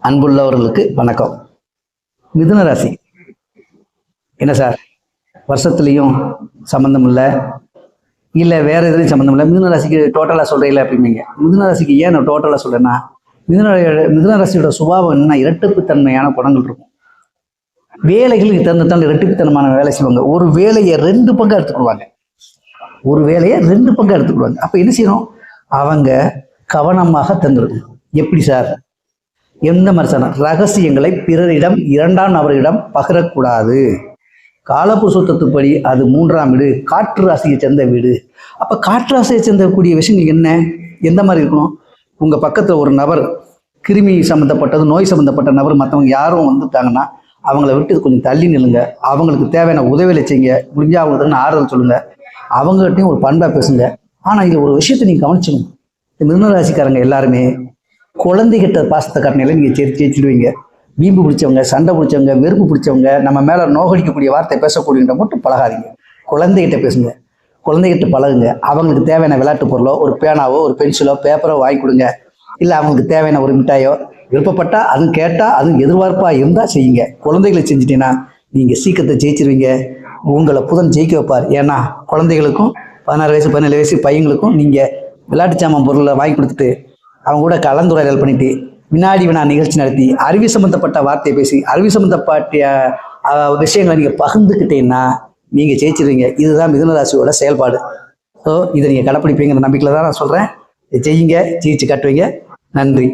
அன்புள்ளவர்களுக்கு வணக்கம். மிதுன ராசி என்ன சார், வருஷத்துலையும் சம்மந்தம் இல்லை, இல்லை வேற எதுலையும் சம்மந்தம் இல்லை, மிதுன ராசிக்கு டோட்டலாக சொல்கிறீங்களா அப்படிம்பீங்க. மிதுன ராசிக்கு ஏன் நான் டோட்டலாக சொல்கிறேன்னா, மிதுன ராசியோட சுபாவம் என்னன்னா இரட்டுப்புத்தன்மையான குணங்கள் இருக்கும். வேலைகளுக்கு தகுந்த இரட்டுப்புத்தனமான வேலை செய்வாங்க. ஒரு வேலையை 2 பங்காக எடுத்துக்கிடுவாங்க. அப்போ என்ன செய்யணும், அவங்க கவனமாக தந்துடும். எப்படி சார், எந்த மாதிரி சார், ரகசியங்களை பிறரிடம் 2ஆம் நபரிடம் பகிரக்கூடாது. காலப்புருஷத்துப்படி அது 3ஆம் வீடு, காற்று ராசியை சேர்ந்த வீடு. அப்போ காற்று ராசியை சேர்ந்தக்கூடிய விஷயங்கள் என்ன, எந்த மாதிரி இருக்கணும், உங்கள் பக்கத்தில் ஒரு நபர் கிருமி சம்மந்தப்பட்டது, நோய் சம்மந்தப்பட்ட நபர் மற்றவங்க யாரும் வந்துட்டாங்கன்னா அவங்கள விட்டு கொஞ்சம் தள்ளி நில்லுங்க. அவங்களுக்கு தேவையான உதவிகளை செய்யுங்க. முடிஞ்சால் அவங்களுக்கு ஆறுதல் சொல்லுங்கள். அவங்ககிட்டையும் ஒரு பண்பாக பேசுங்க. ஆனால் இதில் ஒரு விஷயத்தை நீங்கள் கவனிச்சுக்கணும். இந்த மிதுன ராசிக்காரங்க எல்லாருமே குழந்தைகிட்ட பாசத்தை காட்டினால நீங்கள் ஜெயிச்சிடுவீங்க. வீம்பு பிடிச்சவங்க, சண்டை பிடிச்சவங்க, வெறுப்பு பிடிச்சவங்க, நம்ம மேலே நோகடிக்கக்கூடிய வார்த்தை பேசக்கூடியவங்க மட்டும் பழகாதீங்க. குழந்தைகிட்ட பேசுங்க, குழந்தைகிட்ட பழகுங்க. அவங்களுக்கு தேவையான விளையாட்டு பொருளோ, ஒரு பேனாவோ, ஒரு பென்சிலோ, பேப்பரோ வாங்கி கொடுங்க. இல்லை அவங்களுக்கு தேவையான ஒரு மிட்டாயோ, விருப்பப்பட்டா அதுவும் கேட்டால் அதுவும் எதிர்பார்ப்பாக இருந்தால் செய்யுங்க. குழந்தைகளை செஞ்சிட்டீங்கன்னா நீங்கள் சீக்கிரத்தை ஜெயிச்சிருவீங்க. உங்களை புதன் ஜெயிக்க வைப்பார். ஏன்னா குழந்தைகளுக்கும் 16 வயசு 17 வயசு பையங்களுக்கும் நீங்கள் விளையாட்டு சாமான் பொருளை வாங்கி கொடுத்துட்டு அவங்க கூட கலந்துரையாடல் பண்ணிட்டு வினாடி வினா நிகழ்ச்சி நடத்தி அறிவு சம்மந்தப்பட்ட வார்த்தையை பேசி அறிவு சம்மந்தப்பட்ட விஷயங்களை நீங்கள் பகிர்ந்துக்கிட்டீங்கன்னா நீங்கள் ஜெயிச்சிருவீங்க. இதுதான் மிதுன ராசியோட செயல்பாடு. ஸோ இதை நீங்கள் கடைப்பிடிப்பீங்கிற நம்பிக்கையில் தான் நான் சொல்கிறேன். செய்யுங்க, ஜெயிச்சு காட்டுவீங்க. நன்றி.